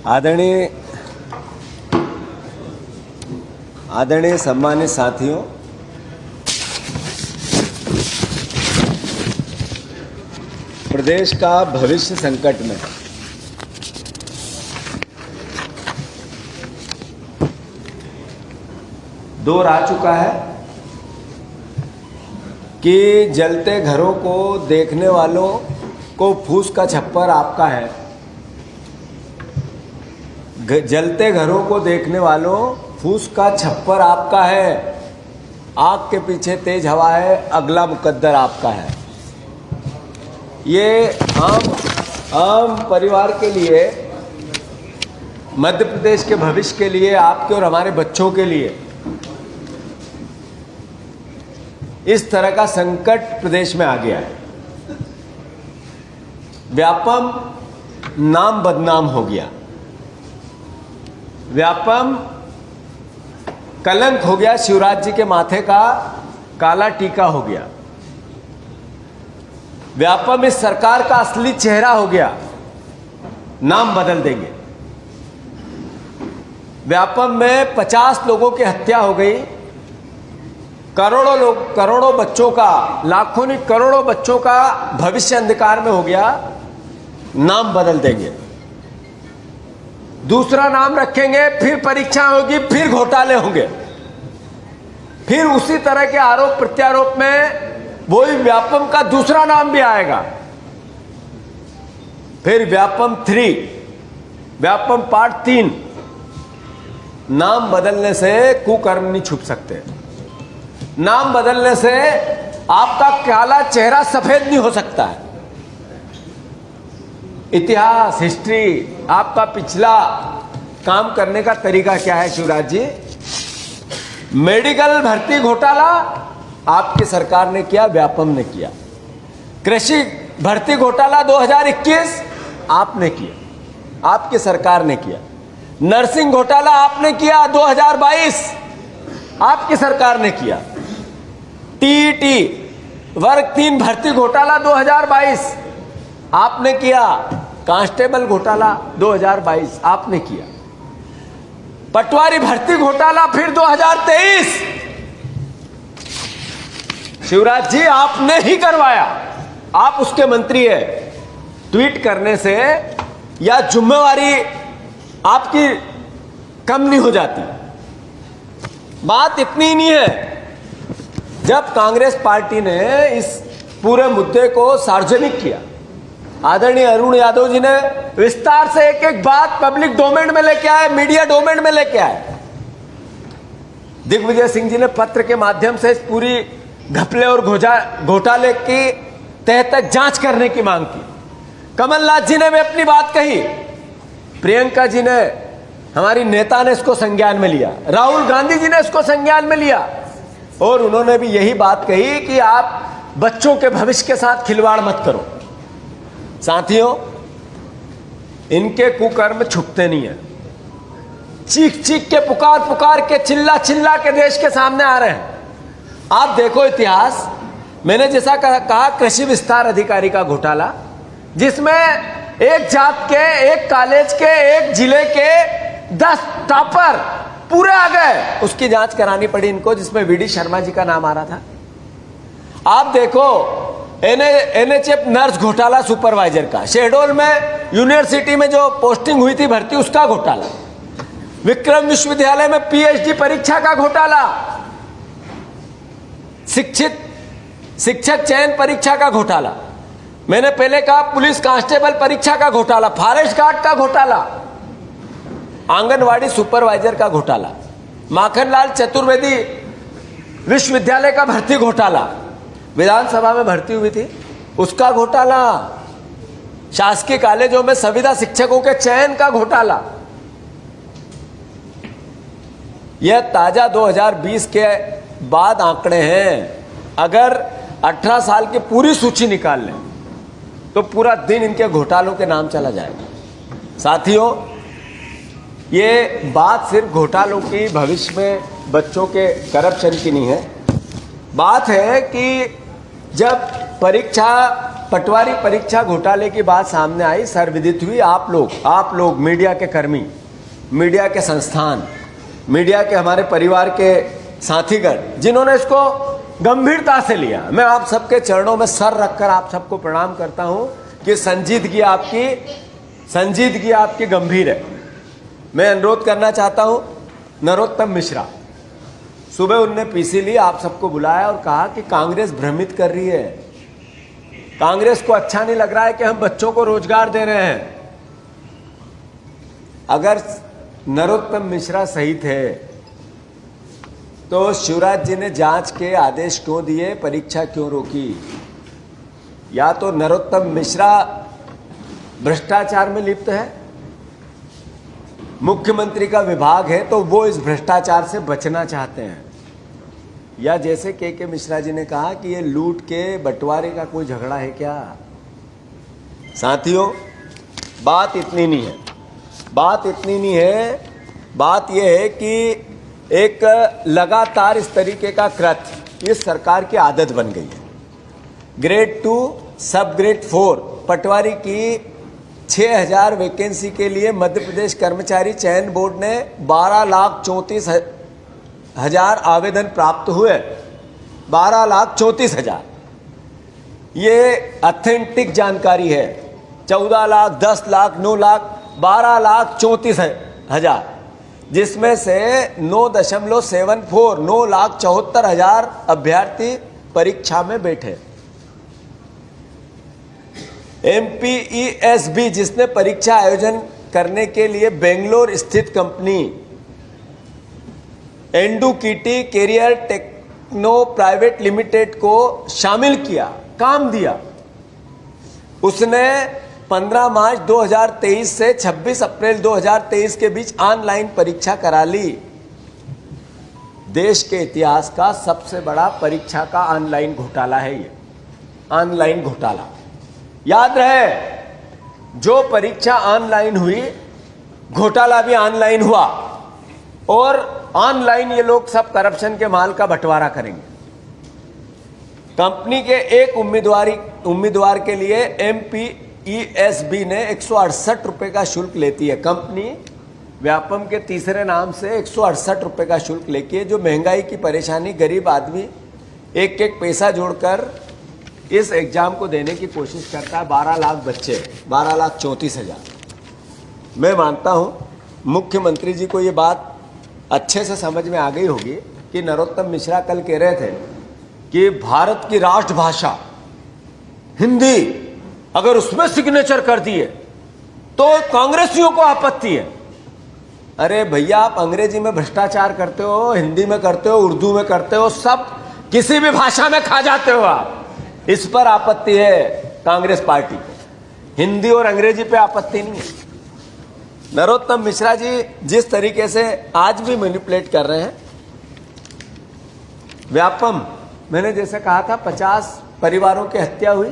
आदरणीय सम्मानित साथियों, प्रदेश का भविष्य संकट में। दौर आ चुका है कि जलते घरों को देखने वालों को फूस का छप्पर आपका है। जलते घरों को देखने वालों फूस का छप्पर आपका है। आग के पीछे तेज हवा है, अगला मुकद्दर आपका है। ये आम परिवार के लिए, मध्य प्रदेश के भविष्य के लिए, आपके और हमारे बच्चों के लिए इस तरह का संकट प्रदेश में आ गया है। व्यापम नाम बदनाम हो गया, व्यापम कलंक हो गया, शिवराज जी के माथे का काला टीका हो गया। व्यापम इस सरकार का असली चेहरा हो गया, नाम बदल देंगे। व्यापम में 50 लोगों की हत्या हो गई, करोड़ों बच्चों का, लाखों नहीं करोड़ों बच्चों का भविष्य अंधकार में हो गया। नाम बदल देंगे, दूसरा नाम रखेंगे, फिर परीक्षा होगी, फिर घोटाले होंगे, फिर उसी तरह के आरोप प्रत्यारोप में वही व्यापम का दूसरा नाम भी आएगा। फिर व्यापम 3, व्यापम पार्ट 3। नाम बदलने से कुकर्म नहीं छुप सकते। नाम बदलने से आपका काला चेहरा सफेद नहीं हो सकता है। इतिहास, हिस्ट्री, आपका पिछला काम करने का तरीका क्या है शिवराज जी? मेडिकल भर्ती घोटाला आपकी सरकार ने किया, व्यापम ने किया। कृषि भर्ती घोटाला 2021 आपने किया, आपकी सरकार ने किया। नर्सिंग घोटाला आपने किया 2022, आपकी सरकार ने किया। टीईटी वर्ग 3 भर्ती घोटाला 2022 आपने किया। कांस्टेबल घोटाला 2022 आपने किया। पटवारी भर्ती घोटाला फिर 2023 शिवराज जी आपने ही करवाया, आप उसके मंत्री है। ट्वीट करने से या जिम्मेवारी आपकी कम नहीं हो जाती। बात इतनी ही नहीं है, जब कांग्रेस पार्टी ने इस पूरे मुद्दे को सार्वजनिक किया, आदरणीय अरुण यादव जी ने विस्तार से एक एक बात पब्लिक डोमेन में लेके आए, मीडिया डोमेन में लेके आए। दिग्विजय सिंह जी ने पत्र के माध्यम से इस पूरी घपले और घोटाले की तह तक जांच करने की मांग की। कमलनाथ जी ने भी अपनी बात कही, प्रियंका जी ने, हमारी नेता ने इसको संज्ञान में लिया, राहुल गांधी जी ने इसको संज्ञान में लिया, और उन्होंने भी यही बात कही कि आप बच्चों के भविष्य के साथ खिलवाड़ मत करो। साथियों, इनके कुकर्म छुपते नहीं है, चीख चीख के, पुकार पुकार के, चिल्ला चिल्ला के देश के सामने आ रहे हैं। आप देखो इतिहास, मैंने जैसा कहा कृषि विस्तार अधिकारी का घोटाला, जिसमें एक जात के, एक कॉलेज के, एक जिले के 10 टॉपर पूरे आ गए, उसकी जांच करानी पड़ी इनको, जिसमें वीडी शर्मा जी का नाम आ रहा था। आप देखो एनएचएफ नर्स घोटाला सुपरवाइजर का, शहडोल में यूनिवर्सिटी में जो पोस्टिंग हुई थी भर्ती, उसका घोटाला, विक्रम विश्वविद्यालय में पीएचडी परीक्षा का घोटाला, शिक्षक चयन परीक्षा का घोटाला, मैंने पहले कहा पुलिस कांस्टेबल परीक्षा का घोटाला, फॉरेस्ट गार्ड का घोटाला, आंगनवाड़ी सुपरवाइजर का घोटाला, माखनलाल चतुर्वेदी विश्वविद्यालय का भर्ती घोटाला, विधानसभा में भर्ती हुई थी उसका घोटाला, शासकीय कॉलेजों में संविदा शिक्षकों के चयन का घोटाला। यह ताजा 2020 के बाद आंकड़े हैं। अगर 18 साल की पूरी सूची निकाल लें तो पूरा दिन इनके घोटालों के नाम चला जाएगा। साथियों, ये बात सिर्फ घोटालों की, भविष्य में बच्चों के करप्शन की नहीं है। बात है कि जब परीक्षा पटवारी परीक्षा घोटाले की बात सामने आई, सर्वविदित हुई, आप लोग मीडिया के कर्मी, मीडिया के संस्थान, मीडिया के हमारे परिवार के साथीगण, जिन्होंने इसको गंभीरता से लिया, मैं आप सबके चरणों में सर रखकर आप सबको प्रणाम करता हूं कि संजीदगी आपकी गंभीर है। मैं अनुरोध करना चाहता हूं, नरोत्तम मिश्रा, सुबह उनने पीसी ली, आप सबको बुलाया और कहा कि कांग्रेस भ्रमित कर रही है, कांग्रेस को अच्छा नहीं लग रहा है कि हम बच्चों को रोजगार दे रहे हैं। अगर नरोत्तम मिश्रा सही थे तो शिवराज जी ने जांच के आदेश क्यों दिए, परीक्षा क्यों रोकी? या तो नरोत्तम मिश्रा भ्रष्टाचार में लिप्त है, मुख्यमंत्री का विभाग है तो वो इस भ्रष्टाचार से बचना चाहते हैं, या जैसे के मिश्रा जी ने कहा कि ये लूट के बंटवारे का कोई झगड़ा है क्या? साथियों, बात इतनी नहीं है, बात यह है कि एक लगातार इस तरीके का कृत्य इस सरकार की आदत बन गई है। ग्रेड 2 सब ग्रेड 4 पटवारी की 6000 वैकेंसी के लिए मध्य प्रदेश कर्मचारी चयन बोर्ड ने 12,34,000 आवेदन प्राप्त हुए। 12,34,000, ये ऑथेंटिक जानकारी है। 14 लाख, 10 लाख, 9 लाख, 12,34,000, जिसमें से 9.74 9,74,000 अभ्यर्थी परीक्षा में बैठे। MPESB, जिसने परीक्षा आयोजन करने के लिए बेंगलोर स्थित company Eduquity career techno private limited को शामिल किया, काम दिया, उसने 15 मार्च 2023 से 26 अप्रैल 2023 के बीच ऑनलाइन परीक्षा करा ली। देश के इतिहास का सबसे बड़ा परीक्षा का ऑनलाइन घोटाला है ये, ऑनलाइन घोटाला। याद रहे, जो परीक्षा ऑनलाइन हुई, घोटाला भी ऑनलाइन हुआ, और ऑनलाइन ये लोग सब करप्शन के माल का बंटवारा करेंगे। कंपनी के एक उम्मीदवार के लिए MPESB ने 168 रुपए का शुल्क लेती है। कंपनी व्यापम के तीसरे नाम से 168 रुपए का शुल्क लेके, जो महंगाई की परेशानी, गरीब आदमी एक एक पैसा जोड़कर इस एग्जाम को देने की कोशिश करता है। 12 लाख बच्चे, 12,34,000। मैं मानता हूं मुख्यमंत्री जी को ये बात अच्छे से समझ में आ गई होगी कि नरोत्तम मिश्रा कल कह रहे थे कि भारत की राष्ट्रभाषा हिंदी, अगर उसमें सिग्नेचर कर दिए तो कांग्रेसियों को आपत्ति है। अरे भैया, आप अंग्रेजी में भ्रष्टाचार करते हो, हिंदी में करते हो, उर्दू में करते हो, सब किसी भी भाषा में खा जाते हो आप। इस पर आपत्ति है कांग्रेस पार्टी को, हिंदी और अंग्रेजी पे आपत्ति नहीं है। नरोत्तम मिश्रा जी जिस तरीके से आज भी मैनिपुलेट कर रहे हैं, व्यापम, मैंने जैसे कहा था 50 परिवारों की हत्या हुई,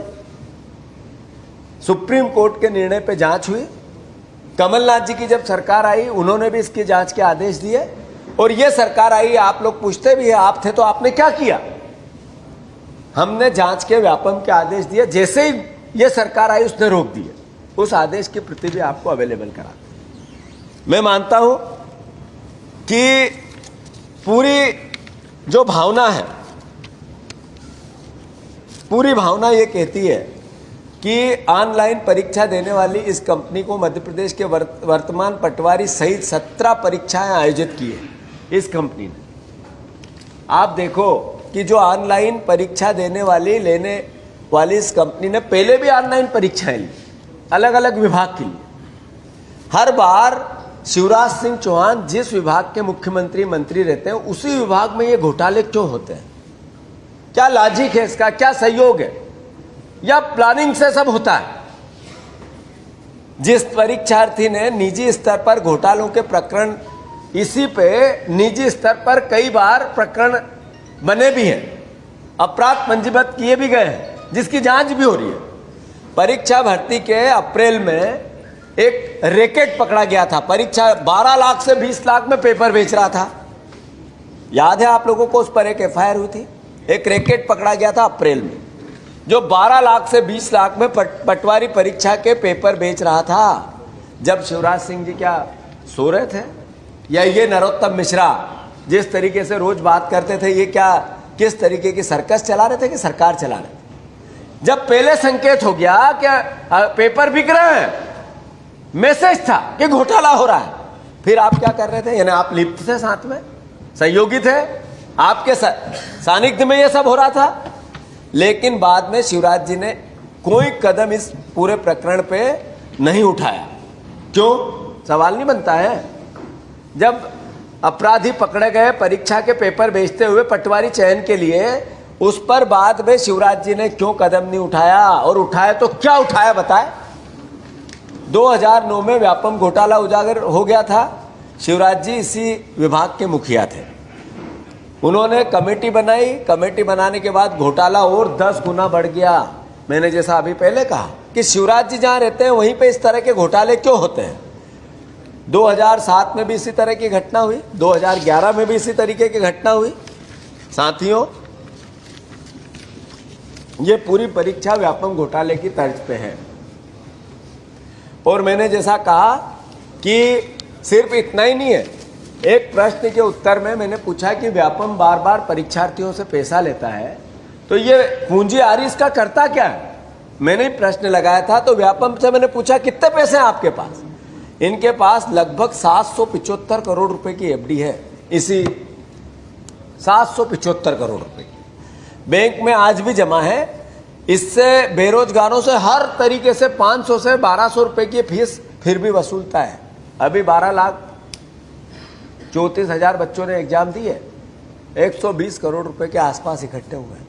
सुप्रीम कोर्ट के निर्णय पे जांच हुई, कमलनाथ जी की जब सरकार आई उन्होंने भी इसकी जांच के आदेश दिए, और ये सरकार आई, आप लोग पूछते भी है, आप थे तो आपने क्या किया? हमने जांच के व्यापम के आदेश दिए, जैसे ही ये सरकार आई उसने रोक दिए। उस आदेश की प्रति भी आपको अवेलेबल करा। मैं मानता हूं कि पूरी जो भावना है, पूरी भावना ये कहती है कि ऑनलाइन परीक्षा देने वाली इस कंपनी को मध्य प्रदेश के वर्तमान पटवारी सहित 17 परीक्षाएं आयोजित की है इस कंपनी ने। आप देखो कि जो ऑनलाइन परीक्षा लेने वाली इस कंपनी ने पहले भी ऑनलाइन परीक्षाएं ली, अलग अलग विभाग के लिए। हर बार शिवराज सिंह चौहान जिस विभाग के मुख्यमंत्री मंत्री रहते हैं, उसी विभाग में ये घोटाले क्यों होते हैं? क्या लॉजिक है इसका? क्या सहयोग है? या प्लानिंग से सब होता है? जिस परीक्षार्थी ने निजी स्तर पर घोटालों के प्रकरण, इसी पे निजी स्तर पर कई बार प्रकरण बने भी हैं, अपराध पंजीबद्ध किए भी गए हैं, जिसकी जांच भी हो रही है। परीक्षा भर्ती के अप्रैल में एक रैकेट पकड़ा गया था, परीक्षा 12 लाख से 20 लाख में पेपर बेच रहा था। याद है आप लोगों को? उस पर एक FIR हुई थी, एक रैकेट पकड़ा गया था अप्रैल में। जो 12 लाख से 20 लाख में पटवारी परीक्षा के पेपर बेच रहा था, जब शिवराज सिंह जी क्या सो रहे थे? या ये नरोत्तम मिश्रा जिस तरीके से रोज बात करते थे, ये क्या किस तरीके की सर्कस चला रहे थे कि सरकार चला रहे थे? जब पहले संकेत हो गया क्या पेपर बिक रहे हैं, मैसेज था कि घोटाला हो रहा है, फिर आप क्या कर रहे थे? यानी आप लिप्त थे, साथ में सहयोगी थे, आपके सानिध्य में ये सब हो रहा था। लेकिन बाद में शिवराज जी ने कोई कदम इस पूरे प्रकरण पे नहीं उठाया। क्यों? सवाल नहीं बनता है। जब अपराधी पकड़े गए परीक्षा के पेपर बेचते हुए पटवारी चयन के लिए, उस पर बाद में शिवराज जी ने क्यों कदम नहीं उठाया? और उठाया तो क्या उठाया बताए? 2009 में व्यापम घोटाला उजागर हो गया था। शिवराज जी इसी विभाग के मुखिया थे। उन्होंने कमेटी बनाई, कमेटी बनाने के बाद घोटाला और 10 गुना बढ़ गया। मैंने जैसा अभी पहले कहा कि शिवराज जी जहां रहते हैं वहीं पे इस तरह के घोटाले क्यों होते हैं? 2007 में भी इसी तरह की घटना हुई, 2011 में भी इसी तरीके की घटना हुई। साथियों, ये पूरी परीक्षा व्यापम घोटाले की तर्ज पे है। और मैंने जैसा कहा कि सिर्फ इतना ही नहीं है। एक प्रश्न के उत्तर में मैंने पूछा कि व्यापम बार बार परीक्षार्थियों से पैसा लेता है, तो ये पूंजी आरी इसका करता क्या है? मैंने प्रश्न लगाया था, तो व्यापम से मैंने पूछा कितने पैसे हैं आपके पास? इनके पास लगभग 775 करोड़ रुपए की एफडी है। इसी 775 करोड़ रुपए की बैंक में आज भी जमा है। इससे बेरोजगारों से हर तरीके से 500 से 1200 रुपए की फीस फिर भी वसूलता है। अभी 12,34,000 बच्चों ने एग्जाम दिए, 120 करोड़ रुपए के आसपास इकट्ठे हुए हैं।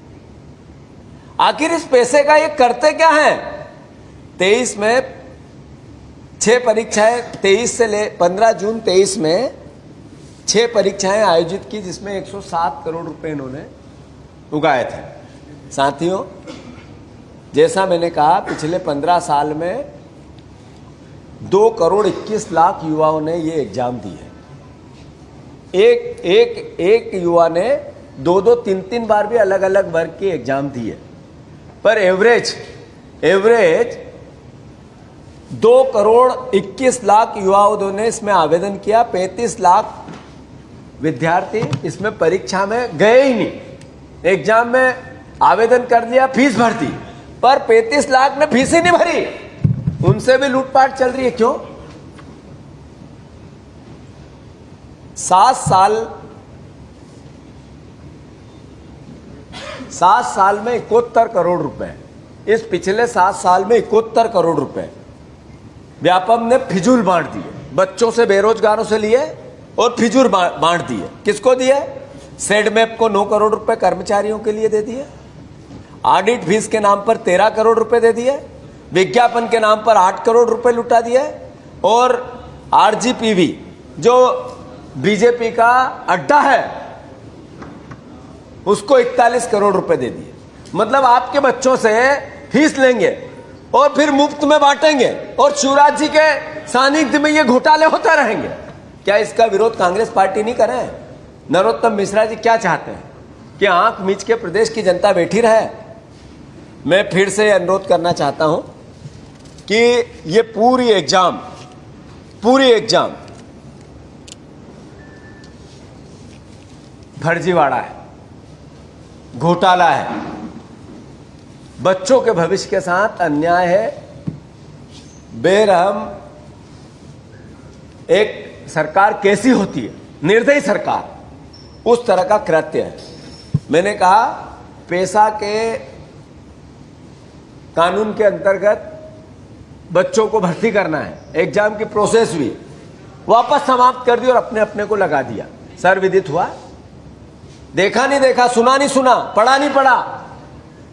आखिर इस पैसे का ये करते क्या है? 23 में 6 परीक्षाएं, 23 से ले 15 जून 23 में 6 परीक्षाएं आयोजित की, जिसमें 107 करोड़ रुपए इन्होंने उगाए थे। साथियों, जैसा मैंने कहा, पिछले 15 साल में 2 करोड़ 21 लाख युवाओं ने ये एग्जाम दी है। एक युवा ने 2-2, 3-3 बार भी अलग अलग वर्ग की एग्जाम दी है। पर एवरेज 2 करोड़ 21 लाख युवाओं ने इसमें आवेदन किया। 35 लाख विद्यार्थी इसमें परीक्षा में गए ही नहीं, एग्जाम में आवेदन कर दिया, फीस भर दी, पर 35 लाख ने फीस ही नहीं भरी। उनसे भी लूटपाट चल रही है। क्यों? 7 साल में 71 करोड़ रुपए, इस पिछले 7 साल में 71 करोड़ रुपए व्यापम ने फिजूल बांट दिए। बच्चों से, बेरोजगारों से लिए और फिजूल बांट दिए। किसको दिए? सेडमैप को 9 करोड़ रुपए कर्मचारियों के लिए दे दिए, ऑडिट फीस के नाम पर 13 करोड़ रुपए दे दिए, विज्ञापन के नाम पर 8 करोड़ रुपए लुटा दिए, और आरजीपीवी जो बीजेपी का अड्डा है उसको 41 करोड़ रुपए दे दिए। मतलब आपके बच्चों से फीस लेंगे और फिर मुफ्त में बांटेंगे, और शिवराज जी के सानिध्य में ये घोटाले होते रहेंगे। क्या इसका विरोध कांग्रेस पार्टी नहीं करे? नरोत्तम मिश्रा जी क्या चाहते हैं कि आंख मीच के प्रदेश की जनता बैठी रहे? मैं फिर से अनुरोध करना चाहता हूं कि ये पूरी एग्जाम फर्जीवाड़ा है, घोटाला है, बच्चों के भविष्य के साथ अन्याय है, बेरहम एक सरकार कैसी होती है, निर्दयी सरकार, उस तरह का कृत्य है। मैंने कहा पेशा के कानून के अंतर्गत बच्चों को भर्ती करना है, एग्जाम की प्रोसेस भी वापस समाप्त कर दी और अपने अपने को लगा दिया। सर विदित हुआ, देखा नहीं देखा, सुना नहीं सुना, पढ़ा नहीं पढ़ा।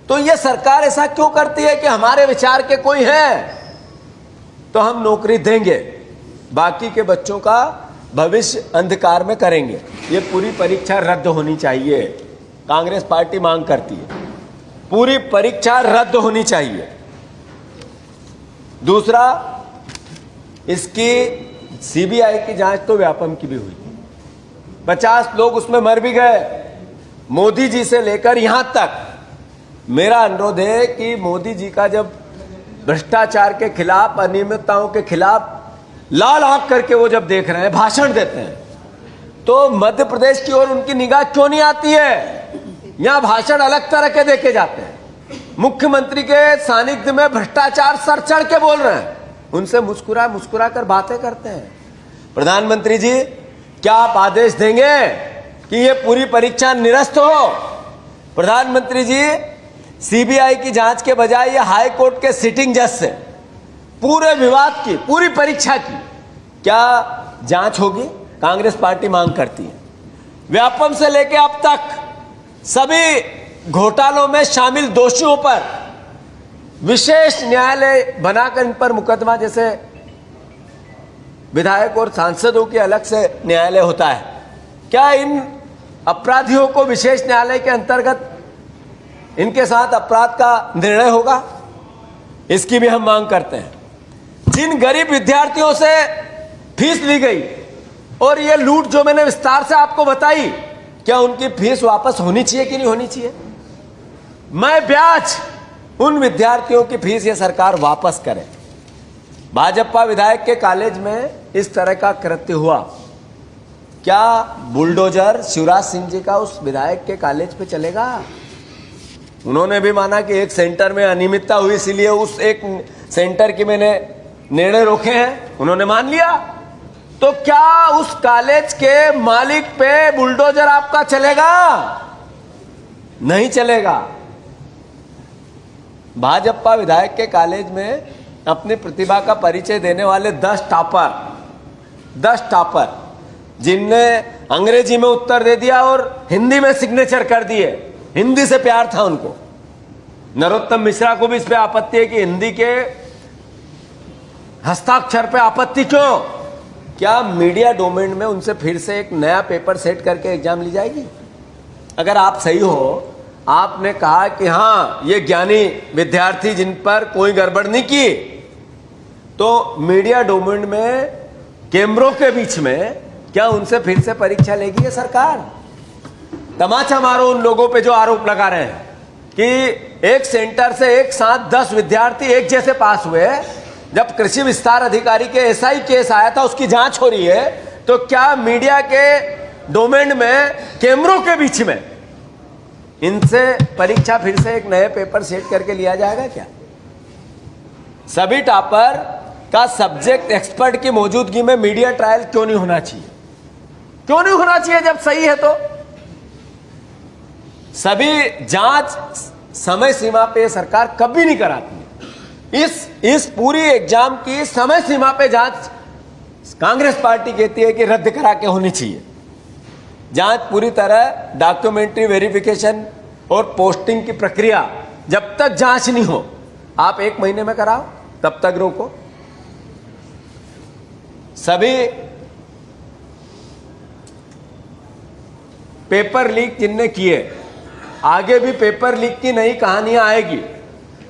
तो ये सरकार ऐसा क्यों करती है कि हमारे विचार के कोई है तो हम नौकरी देंगे, बाकी के बच्चों का भविष्य अंधकार में करेंगे। ये पूरी परीक्षा रद्द होनी चाहिए, कांग्रेस पार्टी मांग करती है, पूरी परीक्षा रद्द होनी चाहिए। दूसरा, इसकी सीबीआई की जांच तो व्यापम की भी हुई, 50 लोग उसमें मर भी गए। मोदी जी से लेकर यहां तक मेरा अनुरोध है कि मोदी जी का जब भ्रष्टाचार के खिलाफ, अनियमितताओं के खिलाफ लाल आंख करके वो जब देख रहे हैं, भाषण देते हैं, तो मध्य प्रदेश की ओर उनकी निगाह क्यों नहीं आती है? यहां भाषण अलग तरह के देखे जाते हैं। मुख्यमंत्री के सानिध्य में भ्रष्टाचार सर चढ़ के बोल रहे हैं, उनसे मुस्कुरा मुस्कुरा कर बातें करते हैं। प्रधानमंत्री जी, क्या आप आदेश देंगे कि ये पूरी परीक्षा निरस्त हो? प्रधानमंत्री जी, सीबीआई की जांच के बजाय ये हाई कोर्ट के सिटिंग जज से पूरे विवाद की, पूरी परीक्षा की क्या जांच होगी? कांग्रेस पार्टी मांग करती है। व्यापम से लेकर अब तक सभी घोटालों में शामिल दोषियों पर विशेष न्यायालय बनाकर इन पर मुकदमा, जैसे विधायक और सांसदों की अलग से न्यायालय होता है, क्या इन अपराधियों को विशेष न्यायालय के अंतर्गत इनके साथ अपराध का निर्णय होगा? इसकी भी हम मांग करते हैं। जिन गरीब विद्यार्थियों से फीस ली गई और ये लूट जो मैंने विस्तार से आपको बताई, क्या उनकी फीस वापस होनी चाहिए कि नहीं होनी चाहिए? मैं ब्याज उन विद्यार्थियों की फीस ये सरकार वापस करे। भाजपा विधायक के कॉलेज में इस तरह का कृत्य हुआ, क्या बुलडोजर शिवराज सिंह जी का उस विधायक के कॉलेज पे चलेगा? उन्होंने भी माना कि एक सेंटर में अनियमितता हुई, इसलिए उस एक सेंटर की मैंने निर्णय रोके हैं, उन्होंने मान लिया। तो क्या उस कॉलेज के मालिक पे बुलडोजर आपका चलेगा? नहीं चलेगा। भाजपा विधायक के कॉलेज में अपनी प्रतिभा का परिचय देने वाले 10 टॉपर जिनने अंग्रेजी में उत्तर दे दिया और हिंदी में सिग्नेचर कर दिए, हिंदी से प्यार था उनको। नरोत्तम मिश्रा को भी इस पे आपत्ति है कि हिंदी के हस्ताक्षर पे आपत्ति क्यों? क्या मीडिया डोमेन में उनसे फिर से एक नया पेपर सेट करके एग्जाम ली जाएगी? अगर आप सही हो, आपने कहा कि हाँ ये ज्ञानी विद्यार्थी जिन पर कोई गड़बड़ नहीं की, तो मीडिया डोमेन में कैमरों के बीच में क्या उनसे फिर से परीक्षा लेगी ये सरकार? तमाचा मारो उन लोगों पे जो आरोप लगा रहे हैं कि एक सेंटर से एक साथ 10 विद्यार्थी एक जैसे पास हुए। जब कृषि विस्तार अधिकारी के एसआई केस आया था, उसकी जांच हो रही है, तो क्या मीडिया के डोमेन में कैमरों के बीच में इनसे परीक्षा फिर से एक नए पेपर सेट करके लिया जाएगा क्या? सभी टॉपर का सब्जेक्ट एक्सपर्ट की मौजूदगी में मीडिया ट्रायल क्यों नहीं होना चाहिए? क्यों नहीं होना चाहिए जब सही है तो? सभी जांच समय सीमा पे सरकार कभी नहीं कराती। इस पूरी एग्जाम की समय सीमा पे जांच कांग्रेस पार्टी कहती है कि रद्द करा के होनी चाहिए। जांच पूरी तरह डॉक्यूमेंट्री वेरिफिकेशन और पोस्टिंग की प्रक्रिया जब तक जांच नहीं हो, आप 1 महीने में कराओ, तब तक रोको। सभी पेपर लीक जिनने किए, आगे भी पेपर लीक की नई कहानियां आएगी।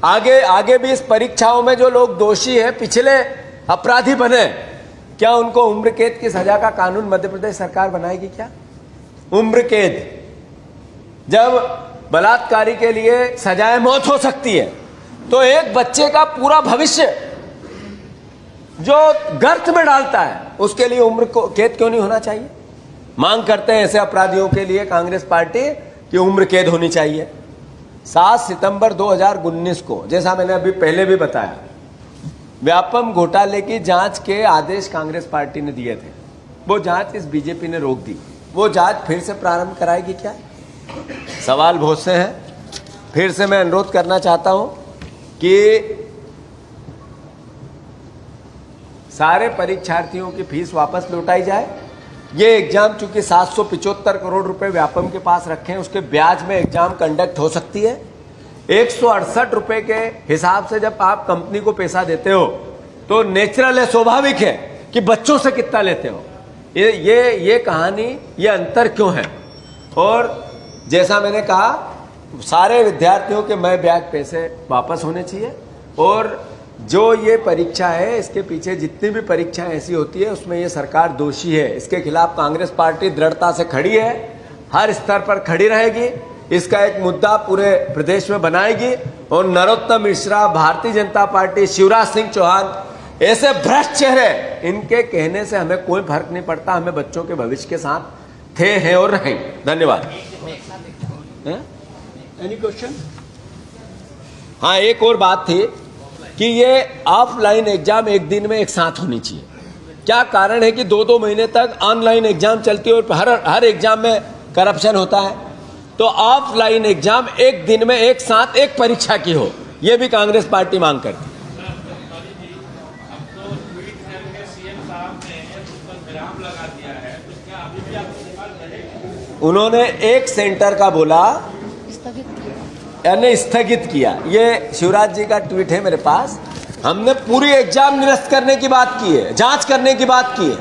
आगे भी इस परीक्षाओं में जो लोग दोषी हैं, पिछले अपराधी बने, क्या उनको उम्र कैद की सजा का कानून मध्य प्रदेश सरकार बनाएगी क्या? उम्र कैद, जब बलात्कारी के लिए सजाए मौत हो सकती है, तो एक बच्चे का पूरा भविष्य जो गर्त में डालता है, उसके लिए उम्र कैद क्यों नहीं होना चाहिए? मांग करते हैं ऐसे अपराधियों के लिए कांग्रेस पार्टी कि उम्र कैद होनी चाहिए। 7 सितंबर 2019 को, जैसा मैंने अभी पहले भी बताया, व्यापम घोटाले की जांच के आदेश कांग्रेस पार्टी ने दिए थे। वो जांच इस बीजेपी ने रोक दी। वो जांच फिर से प्रारंभ कराएगी क्या? सवाल बहुत से हैं। फिर से मैं अनुरोध करना चाहता हूं कि सारे परीक्षार्थियों की फीस वापस लौटाई जाए। ये एग्जाम चूंकि 775 करोड़ रुपए व्यापम के पास रखे हैं, उसके ब्याज में एग्जाम कंडक्ट हो सकती है। 168 रुपए के हिसाब से जब आप कंपनी को पैसा देते हो, तो नेचुरल है, स्वाभाविक है कि बच्चों से कितना लेते हो। ये कहानी, ये अंतर क्यों है? और जैसा मैंने कहा, सारे विद्यार्थियों के मैं ब्याज पैसे वापस होने चाहिए। और जो ये परीक्षा है, इसके पीछे जितनी भी परीक्षाएं ऐसी होती है, उसमें ये सरकार दोषी है। इसके खिलाफ कांग्रेस पार्टी दृढ़ता से खड़ी है, हर स्तर पर खड़ी रहेगी। इसका एक मुद्दा पूरे प्रदेश में बनाएगी और नरोत्तम मिश्रा, भारतीय जनता पार्टी, शिवराज सिंह चौहान ऐसे भ्रष्ट चेहरे, इनके कहने से हमें कोई फर्क नहीं पड़ता। हमें बच्चों के भविष्य के साथ थे, हैं और रहेंगे। धन्यवाद। Any question? हाँ, एक और बात थी कि ये ऑफलाइन एग्जाम एक दिन में एक साथ होनी चाहिए। क्या कारण है कि 2-2 महीने तक ऑनलाइन एग्जाम चलती है और हर एग्जाम में करप्शन होता है? तो ऑफलाइन एग्जाम एक दिन में एक साथ एक परीक्षा की हो, यह भी कांग्रेस पार्टी मांग करती है। उन्होंने एक सेंटर का बोला, यानी स्थगित किया। ये शिवराज जी का ट्वीट है मेरे पास। हमने पूरी एग्जाम निरस्त करने की बात की है, जांच करने की बात की है,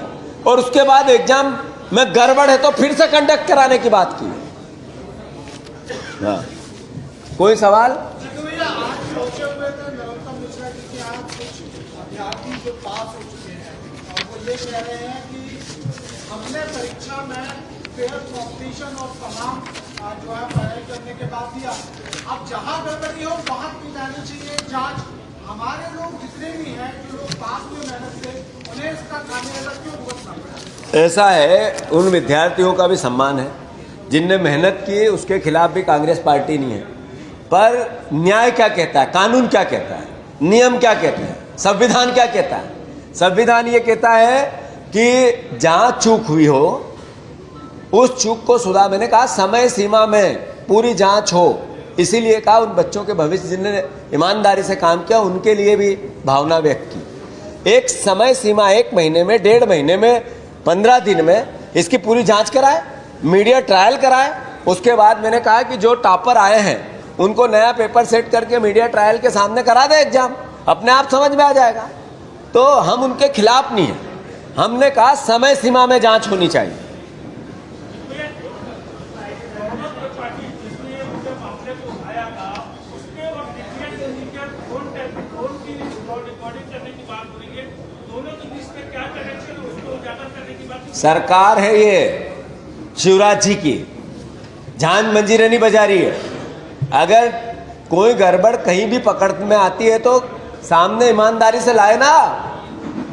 और उसके बाद एग्जाम में गड़बड़ है तो फिर से कंडक्ट कराने की बात की है। हाँ, कोई सवाल? हमने परीक्षा में फेयर कॉम्पिटिशन और तमाम जो है पढ़ाई करने के बाद दिया। अब जहां गड़बड़ी हो वहां की जानी चाहिए जांच। हमारे लोग जितने भी हैं जो लोग पास हुए मेहनत से, उन्हें इसका खामियाजा क्यों भुगतना पड़ा? ऐसा है, उन विद्यार्थियों का भी सम्मान है जिनने मेहनत की, उसके खिलाफ भी कांग्रेस पार्टी नहीं है। पर न्याय क्या कहता है, कानून क्या कहता है, नियम क्या कहते हैं, संविधान क्या कहता है? संविधान ये कहता है कि जहां चूक हुई हो उस चूक को सुधार, मैंने कहा समय सीमा में पूरी जांच हो। इसीलिए कहा उन बच्चों के भविष्य जिन्होंने ईमानदारी से काम किया उनके लिए भी भावना व्यक्त की। एक समय सीमा, 1 महीने में, 1.5 महीने में, 15 दिन में इसकी पूरी जांच कराए, मीडिया ट्रायल कराए। उसके बाद मैंने कहा कि जो टॉपर आए हैं उनको नया पेपर सेट करके मीडिया ट्रायल के सामने करा दे एग्जाम, अपने आप समझ में आ जाएगा। तो हम उनके खिलाफ नहीं हैं, हमने कहा समय सीमा में जांच होनी चाहिए। सरकार है ये शिवराज जी की, जान मंजीरे नहीं बजा रही है। अगर कोई गड़बड़ कहीं भी पकड़ में आती है तो सामने ईमानदारी से लाए ना।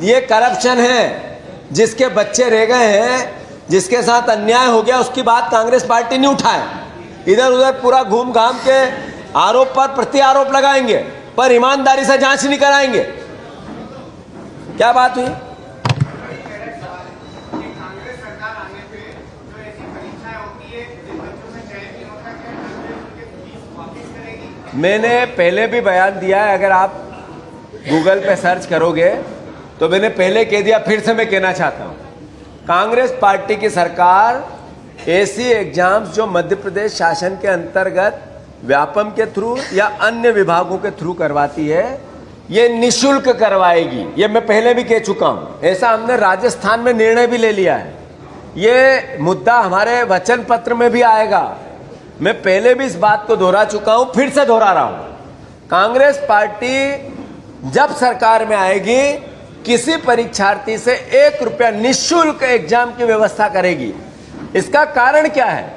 ये करप्शन है, जिसके बच्चे रह गए हैं, जिसके साथ अन्याय हो गया, उसकी बात कांग्रेस पार्टी नहीं उठाए। इधर उधर पूरा घूम घाम के आरोप पर प्रति आरोप लगाएंगे, पर ईमानदारी से जांच नहीं कराएंगे। क्या बात हुई? मैंने पहले भी बयान दिया है, अगर आप गूगल पे सर्च करोगे तो मैंने पहले कह दिया, फिर से मैं कहना चाहता हूँ। कांग्रेस पार्टी की सरकार ऐसी एग्जाम्स जो मध्य प्रदेश शासन के अंतर्गत व्यापम के थ्रू या अन्य विभागों के थ्रू करवाती है, ये निःशुल्क करवाएगी। ये मैं पहले भी कह चुका हूँ। ऐसा हमने राजस्थान में निर्णय भी ले लिया है। ये मुद्दा हमारे वचन पत्र में भी आएगा। मैं पहले भी इस बात को दोहरा चुका हूं, फिर से दोहरा रहा हूं। कांग्रेस पार्टी जब सरकार में आएगी, किसी परीक्षार्थी से 1 रुपया निःशुल्क एग्जाम की व्यवस्था करेगी। इसका कारण क्या है?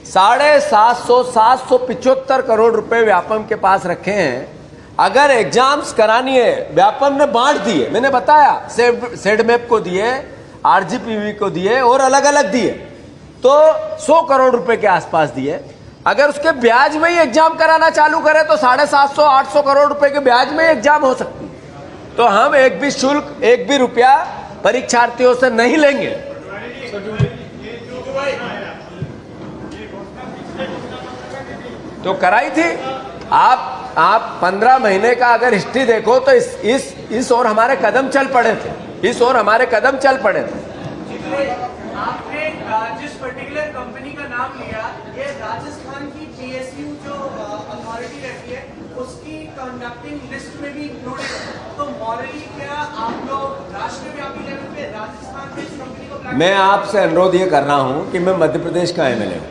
775 करोड़ रुपए व्यापम के पास रखे हैं। अगर एग्जाम्स करानी है, व्यापम ने बांट दिए, मैंने बताया, सेडमेप को दिए, आरजीपीवी को दिए और अलग अलग दिए, तो 100 करोड़ रुपए के आसपास दिए। अगर उसके ब्याज में ही एग्जाम कराना चालू करें तो 750-800 करोड़ रुपए के ब्याज में एग्जाम हो सकती है। तो हम एक भी शुल्क, एक भी रुपया परीक्षार्थियों से नहीं लेंगे। तो कराई थी। आप 15 महीने का अगर हिस्ट्री देखो तो इस ओर हमारे कदम चल पड़े थे, इस ओर हमारे कदम चल पड़े थे। आपने जिस पर्टिकुलर कंपनी का नाम लिया, ये राजस्थान की पीएसयू जो अथॉरिटी रहती है उसकी कंडक्टिंग लिस्ट में भी इंक्लूड है। तो मॉरली क्या आप लोग राष्ट्रव्यापी लेवल पे राजस्थान में इस कंपनी को? मैं आपसे अनुरोध ये कर रहा हूँ कि मैं मध्य प्रदेश का एमएलए हूँ।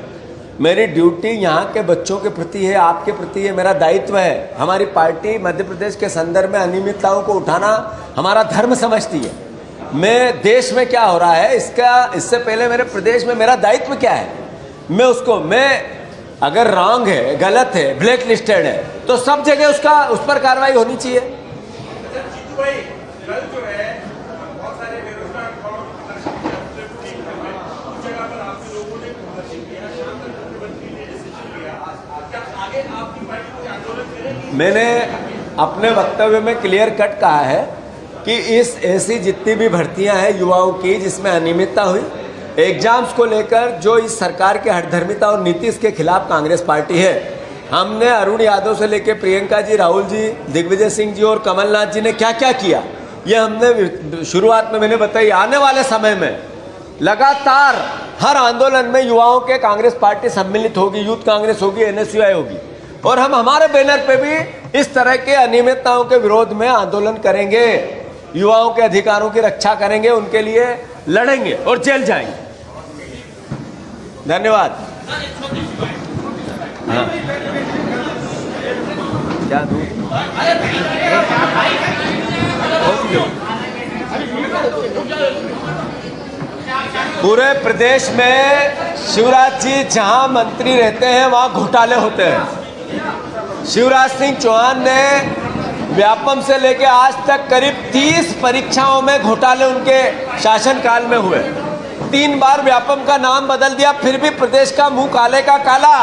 मेरी ड्यूटी यहाँ के बच्चों के प्रति है, आपके प्रति है, मेरा दायित्व है। हमारी पार्टी मध्य प्रदेश के संदर्भ में अनियमितताओं को उठाना हमारा धर्म समझती है। मैं देश में क्या हो रहा है इससे पहले मेरे प्रदेश में मेरा दायित्व क्या है, मैं अगर रॉन्ग है, गलत है, ब्लैक लिस्टेड है, तो सब जगह उस पर कार्रवाई होनी चाहिए। जीतू भाई, कल जो है बहुत सारे बेरोजगार उस जगह पर आपके लोगों ने प्रदर्शन किया, शाम तक मुख्यमंत्री ने डिसीजन लिया। क्या आगे आपकी पार्टी कोई आंदोलन करेगी? मैंने अपने वक्तव्य में क्लियर कट कहा है कि इस ऐसी जितनी भी भर्तियां हैं युवाओं की जिसमें अनियमितता हुई, एग्जाम्स को लेकर जो इस सरकार के हठधर्मिता और नीति के खिलाफ कांग्रेस पार्टी है, हमने अरुण यादव से लेकर प्रियंका जी, राहुल जी, दिग्विजय सिंह जी और कमलनाथ जी ने क्या क्या किया, ये हमने शुरुआत में मैंने बताई। आने वाले समय में लगातार हर आंदोलन में युवाओं के कांग्रेस पार्टी सम्मिलित होगी, यूथ कांग्रेस होगी, NSUI होगी, और हम हमारे बैनर पे भी इस तरह के अनियमितताओं के विरोध में आंदोलन करेंगे, युवाओं के अधिकारों की रक्षा करेंगे, उनके लिए लड़ेंगे और जेल जाएंगे। धन्यवाद। हाँ। क्या दूँ? पूरे प्रदेश में शिवराज जी जहां मंत्री रहते हैं वहां घोटाले होते हैं। शिवराज सिंह चौहान ने व्यापम से लेकर आज तक करीब 30 परीक्षाओं में घोटाले उनके शासनकाल में हुए। 3 बार व्यापम का नाम बदल दिया, फिर भी प्रदेश का मुंह काले का काला,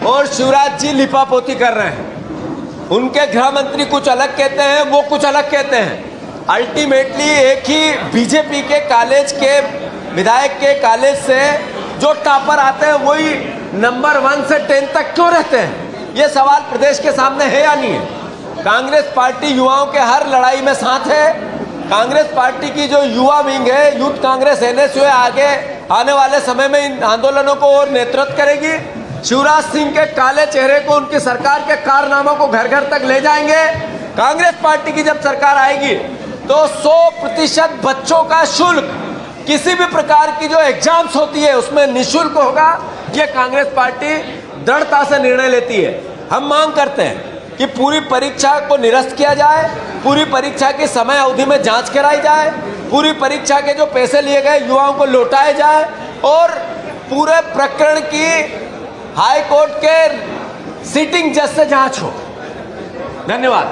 और शिवराज जी लिपापोती कर रहे हैं। उनके गृह मंत्री कुछ अलग कहते हैं, वो कुछ अलग कहते हैं। अल्टीमेटली एक ही बीजेपी के कॉलेज के विधायक के कॉलेज से जो टॉपर आते हैं वही नंबर 1 से 10 तक क्यों रहते हैं? ये सवाल प्रदेश के सामने है या नहीं है? कांग्रेस पार्टी युवाओं के हर लड़ाई में साथ है। कांग्रेस पार्टी की जो युवा विंग है, यूथ कांग्रेस NSUI, आगे आने वाले समय में इन आंदोलनों को और नेतृत्व करेगी। शिवराज सिंह के काले चेहरे को, उनकी सरकार के कारनामों को घर घर तक ले जाएंगे। कांग्रेस पार्टी की जब सरकार आएगी तो 100% बच्चों का शुल्क, किसी भी प्रकार की जो एग्जाम्स होती है उसमें निःशुल्क होगा। ये कांग्रेस पार्टी दृढ़ता से निर्णय लेती है। हम मांग करते हैं कि पूरी परीक्षा को निरस्त किया जाए, पूरी परीक्षा की समय अवधि में जांच कराई जाए, पूरी परीक्षा के जो पैसे लिए गए युवाओं को लौटाए जाए, और पूरे प्रकरण की हाई कोर्ट के सिटिंग जज से जांच हो। धन्यवाद।